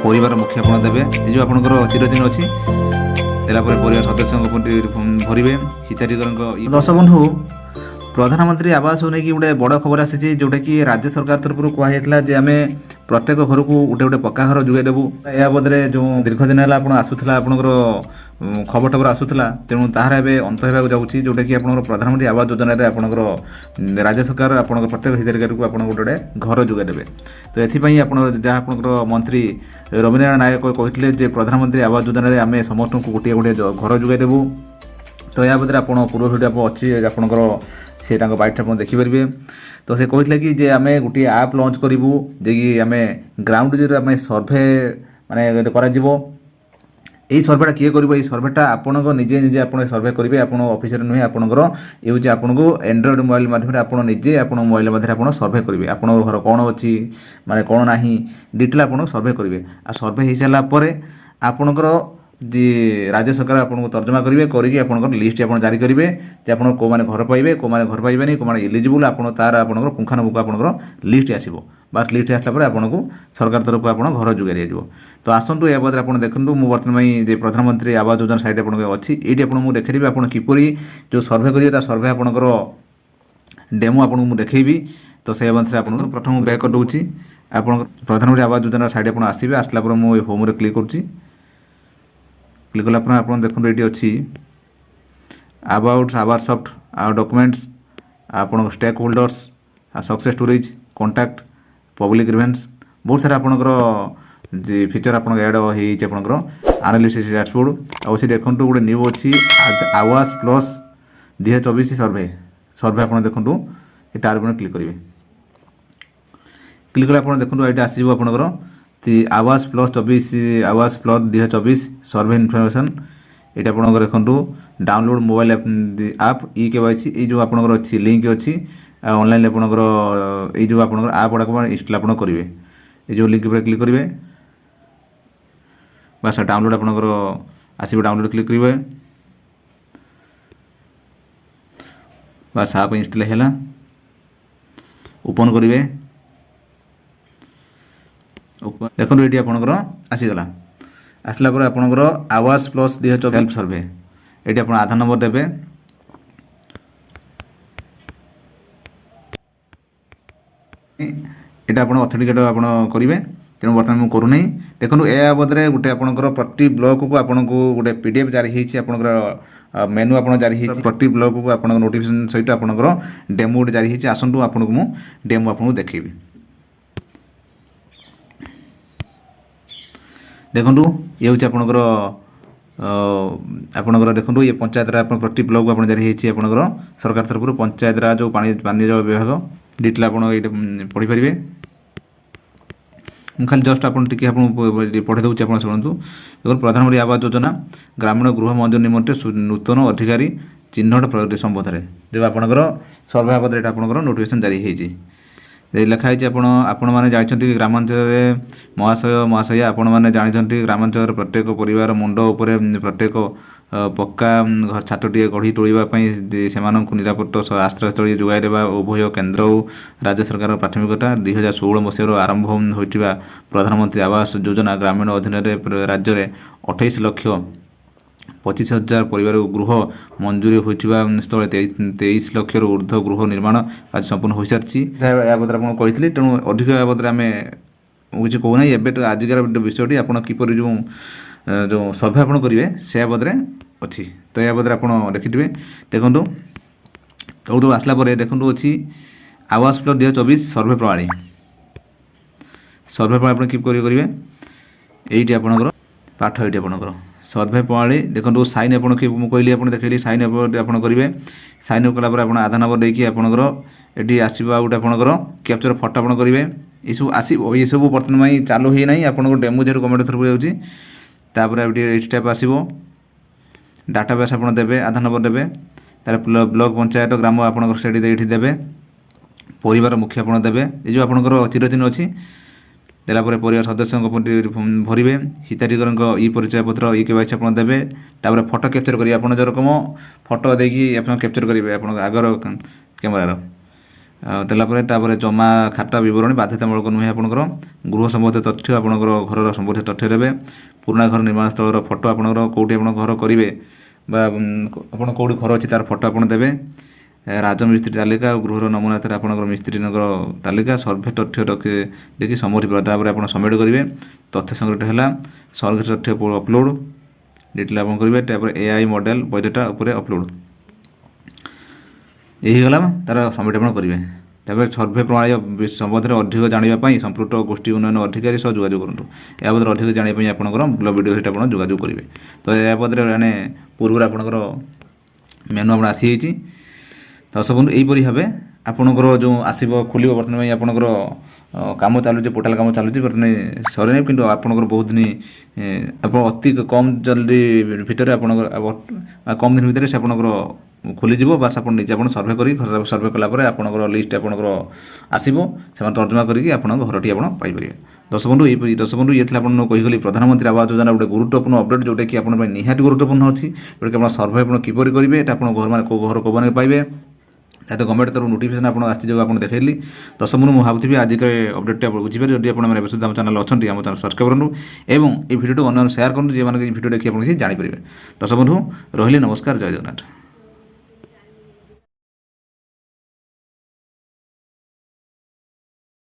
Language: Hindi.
परिवार मुखिया आपण देवे ये जो आपणकर चिरचिन्ह अच्छी देलापर परिवार सदस्य भरवे हिताधिकारी दर्शक बंधु प्रधानमंत्री आवास को लेकिन गोटे बड़ खबर आसी जोटा कि राज्य सरकार तरफ कहला जे आम प्रत्येक घर को गोटे गोटे पक्का घर जोगाई देवु या बदले जो दीर्घ दिन है आसूला आपंकर खबर टबर आसूला तेणु ताहार एवं अंत होगा जाऊँगी जोटा कि आप प्रधानमंत्री आवास योजना आपंकर राज्य सरकार आप प्रत्येक हिताधिकारी को आप गोटे गोटे घर जोगाई देवे तो ये जहाँ आपंकर मंत्री रवीन्द्रनाथ नायक कहते प्रधानमंत्री आवास योजना आम समस्त को गोटे गोटे घर जोगाई देवु तो या बदले आप पूर्व भिडियो अच्छी आपंकर से बाइट आप देखिपारे तो से कहते कि जे आम गोटे आप लॉन्च करूँ जे कि आम ग्राउंड जीरो आम सर्भे माने करा यही सर्भेटा किए कर सर्भेटा आपण निजे निजे आप सर्भे करेंगे आप ऑफिस नुहे आपंकर ये आपको एंड्रॉइड मोबाइल माध्यम आप निजे आप मोबाइल मध्य सर्भे करेंगे आप घर कौन अच्छी माने कौन ना डिटेल आप सर्भे करेंगे आ सर्भे हो सारापर आपणकर जी राज्य सरकार आपको तर्जमा करेंगे करके आप लिस्ट आप जारी करेंगे जे आप कौ मैंने घर पाइबे कौ मैंने घर पाइबेनि कौ मैंने इलिजिबल आप तार आप पुंखानुपुख आप लिस्ट आसो बास लिस्ट आसला आपको सरकार तरफ आप घर जोगाई दिया तो आसतु या बदले आप देखूँ मुझे बर्तमान जो प्रधानमंत्री आवास योजना साइट आप अच्छी ये आपको देखी आप किपरि जो सर्भे करेंगे सर्भे आपंकर डेमो आपको मुझे देखी तो से अनुसार आप प्रथम बैक कर दूसरी आप प्रधानमंत्री आवास योजना साइट आप आसवे आसला मुझे होम क्लिक करुँची क्लिक कला आप देखो ये अच्छी about our soft our documents आप stake holders success storage contact public grievance बहुत सारा आपंकर जी फीचर आप एड होकर एनालिसिस डैशबोर्ड और देखो गोटे न्यू अच्छी आवास प्लस 2024 सर्भे सर्भे आप देखो तार क्लिक करेंगे क्लिक कले आप देखो ये आसो आपंकर आवास प्लस 24 आवास प्लस 2024 सर्भे इनफर्मेशन ये आप देखो डाउनलोड मोबाइल आप ई केवाईसी ये जो आपंकर अच्छी लिंक अच्छी ऑनलाइन आपंकर ये जो आपंकर आप गुड़ाक इंस्टॉल आप करेंगे ये जो लिंक पर क्लिक करेंगे बस डाउनलोड आपंकर आसो डाउनलोड क्लिक करेंगे बस आप इंस्टॉल है ओपन करेंगे देखो ये आपंकर आसीगला आसला आपंकर आवास प्लस 2024 हेल्प सर्भे ये आप आधार नंबर देवे ये आप अथेंटिकेट आप करेंगे तेणु बर्तमान मुझे करूना देखो या बदले गोटे आपंकर प्रति ब्लॉक को आपको गोटे पीडीएफ जारी होकर मेनू आप जारी प्रति ब्लॉक को आप नोटिफिकेशन सहित आपंकर डेमो गोटे जारी होती आसतु आपको मुझे डेमो आपको देखी देखो ये हूँ आपंकर आपंकर देखो ये पंचायत राज प्रति ब्लॉक आप जारी होती आपंकर सरकार तरफ पंचायत राज जो पानी जल विभाग डिटेल आप पढ़ी पारे मुझे खाली जस्ट आपड़ी पढ़े दूसरी आप शुणु देखो प्रधानमंत्री आवास योजना ग्रामीण गृह मंजूर निमंत्रे नूतन अधिकारी चिन्हट प्रगति संबंध में जब आपंकर सर्भे बाबद आपंकर नोटिफिकेशन जारी होती लिखाई आपण मैंने जानते ग्रामांचल महाशय महाशय आपण मैंने जानते ग्रामांचल प्रत्येक परिवार मुंड उपर प्रत्येक पक्का घर छातटे गढ़ी तोड़ापी से निरापत्ता आश्रयस्थल जोगाई देवा उभय केन्द्र और राज्य सरकार प्राथमिकता 2016 मसीह आरंभ होता प्रधानमंत्री आवास योजना ग्रामीण अधीन राज्य में 28 लाख 25,000 परिवार गृह मंजूरी होता स्थल 23 लाख ऊर्ध्व गृह निर्माण आज संपूर्ण हो सारी बदले आपको कही तेणु अधिक बदले आम किसी कहूना एवं आजिकार विषयटी आप किपर जो सर्भे आप करेंगे से बदले अच्छी तो या बदले आप देखिए देखो तो आसला देखो अच्छी आवास प्लस 2024 सर्भे प्रणाली आप किप करेंगे ये आपंकर पाठ ये आपंकर सर्भे प्रणाली देखो साइन आप कहली आप देखिए साइन आप करेंगे साइन अप कलापर आप आधार नंबर देखिए आपंकर ये आसो गोटे आपंकर कैप्चर फटो आप करेंगे ये सब आसो ये सब बर्तमान चालू ही ना आप डेमो जेहू गवर्नमेंट तरफ जाऊँगी तापर ये स्टेप आसो डाटाबेस आप देवे आधार नंबर देवे तार ब्लॉक पंचायत ग्राम आपड़ी देवे परिवार मुखिया आप देवे ये जो आपंकर चिरचिन्ह अच्छी देलापर परिवार सदस्य भरवे हिताधिकारी ई परिचय पत्र ई केवाईसी आप देवे तापर फोटो कैप्चर करेंगे आप जो रकम फोटो देखिए आप कैप्चर करेंगे आप आगर कैमेरार ଦେଲାପରେ ତାପରେ ଜମା ଖାତା ବିବରଣୀ ବାଧ୍ୟତାମୂଳକ ନୁହେଁ ଆପଣଙ୍କର ଗୃହ ସମ୍ବନ୍ଧୀୟ ତଥ୍ୟ ଆପଣଙ୍କର ଘରର ସମ୍ବନ୍ଧୀୟ ତଥ୍ୟ ଦେବେ ପୁରୁଣା ଘର ନିର୍ମାଣ ସ୍ଥଳର ଫଟୋ ଆପଣଙ୍କର କେଉଁଠି ଆପଣ ଘର କରିବେ ବା ଆପଣ କେଉଁଠି ଘର ଅଛି ତାର ଫଟୋ ଆପଣ ଦେବେ ରାଜମିସ୍ତ୍ରୀ ତାଲିକା ଆଉ ଗୃହର ନମୁନା ଥିରେ ଆପଣଙ୍କର ମିସ୍ତ୍ରୀଙ୍କର ତାଲିକା ସର୍ଭେ ତଥ୍ୟ ଦେଖି ସମ୍ମତି ତାପରେ ଆପଣ ସବମିଟ୍ କରିବେ ତଥ୍ୟ ସଂଗ୍ରହ ହେଲା ସର୍ଭେ ତଥ୍ୟ ଅପଲୋଡ଼ ଡିଟେଲ୍ ଆପଣ କରିବେ ତାପରେ AI ମଡ଼େଲ ବୈଧତା ଉପରେ ଅପଲୋଡ଼ ଏହି ହେଇଗଲା ତାର ସବମିଟ୍ ଆପଣ କରିବେ ତାପରେ ସର୍ଭେ ପ୍ରଣାଳୀ ସମ୍ବନ୍ଧରେ ଅଧିକ ଜାଣିବା ପାଇଁ ସମ୍ପୃକ୍ତ ଗୋଷ୍ଠୀ ଉନ୍ନୟନ ଅଧିକାରୀ ସହ ଯୋଗାଯୋଗ କରନ୍ତୁ ଏହା ମଧ୍ୟରେ ଅଧିକ ଜାଣିବା ପାଇଁ ଆପଣଙ୍କର ବ୍ଲଗ ଭିଡ଼ିଓ ସହିତ ଆପଣ ଯୋଗାଯୋଗ କରିବେ ତ ଏହା ମଧ୍ୟରେ ମାନେ ପୂର୍ବରୁ ଆପଣଙ୍କର ମେନୁ ଆପଣ ଆସିଯାଇଛି ଦର୍ଶକ ବନ୍ଧୁ ଏହିପରି ଭାବେ ଆପଣଙ୍କର ଯେଉଁ ଆସିବ ଖୋଲିବ ବର୍ତ୍ତମାନ ପାଇଁ ଆପଣଙ୍କର କାମ ଚାଲୁଛି ପୋର୍ଟାଲ କାମ ଚାଲୁଛି ବର୍ତ୍ତମାନ ସରିନି କିନ୍ତୁ ଆପଣଙ୍କର ବହୁତ ଦିନ ଆପଣ ଅତି କମ୍ ଜଲ୍ଦି ଭିତରେ ଆପଣଙ୍କର କମ୍ ଦିନ ଭିତରେ ସେ ଆପଣଙ୍କର ଖୋଲିଯିବ ବାସ୍ ଆପଣ ନିଜେ ଆପଣ ସର୍ଭେ କରି ସର୍ଭେ କଲା ପରେ ଆପଣଙ୍କର ଲିଷ୍ଟ ଆପଣଙ୍କର ଆସିବ ସେମାନେ ତର୍ଜମା କରିକି ଆପଣଙ୍କ ଘରଟି ଆପଣ ପାଇପାରିବେ ଦର୍ଶକ ବନ୍ଧୁ ଇଏ ଥିଲା ଆପଣଙ୍କୁ କହିଗଲି ପ୍ରଧାନମନ୍ତ୍ରୀ ଆବାସ ଯୋଜନା ଗୋଟେ ଗୁରୁତ୍ୱପୂର୍ଣ୍ଣ ଅପଡେଟ୍ ଯେଉଁଟାକି ଆପଣଙ୍କ ପାଇଁ ନିହାତି ଗୁରୁତ୍ୱପୂର୍ଣ୍ଣ ଅଛି ଯେଉଁଟାକି ଆପଣ ସର୍ଭେ ଆପଣ କିପରି କରିବେ ଏଇଟା ଆପଣ ଘର କୋଉମାନେ ପାଇବେ ତା ଗଭର୍ଣ୍ଣମେଣ୍ଟ ତରଫରୁ ନୋଟିଫିକେସନ୍ ଆପଣ ଆସିଛି ଯେଉଁ ଆପଣ ଦେଖେଇଲି ଦର୍ଶକ ବନ୍ଧୁ ମୁଁ ଭାବୁଥିବି ଆଜିକା ଅପଡେଟ୍ଟି ଆପଣ ବୁଝିପାରିବେ ଯଦି ଆପଣ ଏବେ ସୁଦ୍ଧା ଆମ ଚ୍ୟାନେଲ୍ ଅଛନ୍ତି ଆମ ଚ୍ୟାନେଲ୍ ସବସ୍କ୍ରାଇବ୍ କରନ୍ତୁ ଏବଂ এই ভিডিওটি ଅନ୍ୟମାନଙ୍କୁ ସେୟାର କରନ୍ତୁ ଯେଉଁମାନେ ଏହି ଭିଡ଼ିଓ ଦେଖି ଆପଣ କିଛି ଜାଣିପାରିବେ ଦର୍ଶକ ବନ୍ଧୁ ରହିଲି ନମସ୍କାର ଜୟ ଜଗନ୍ନାଥ।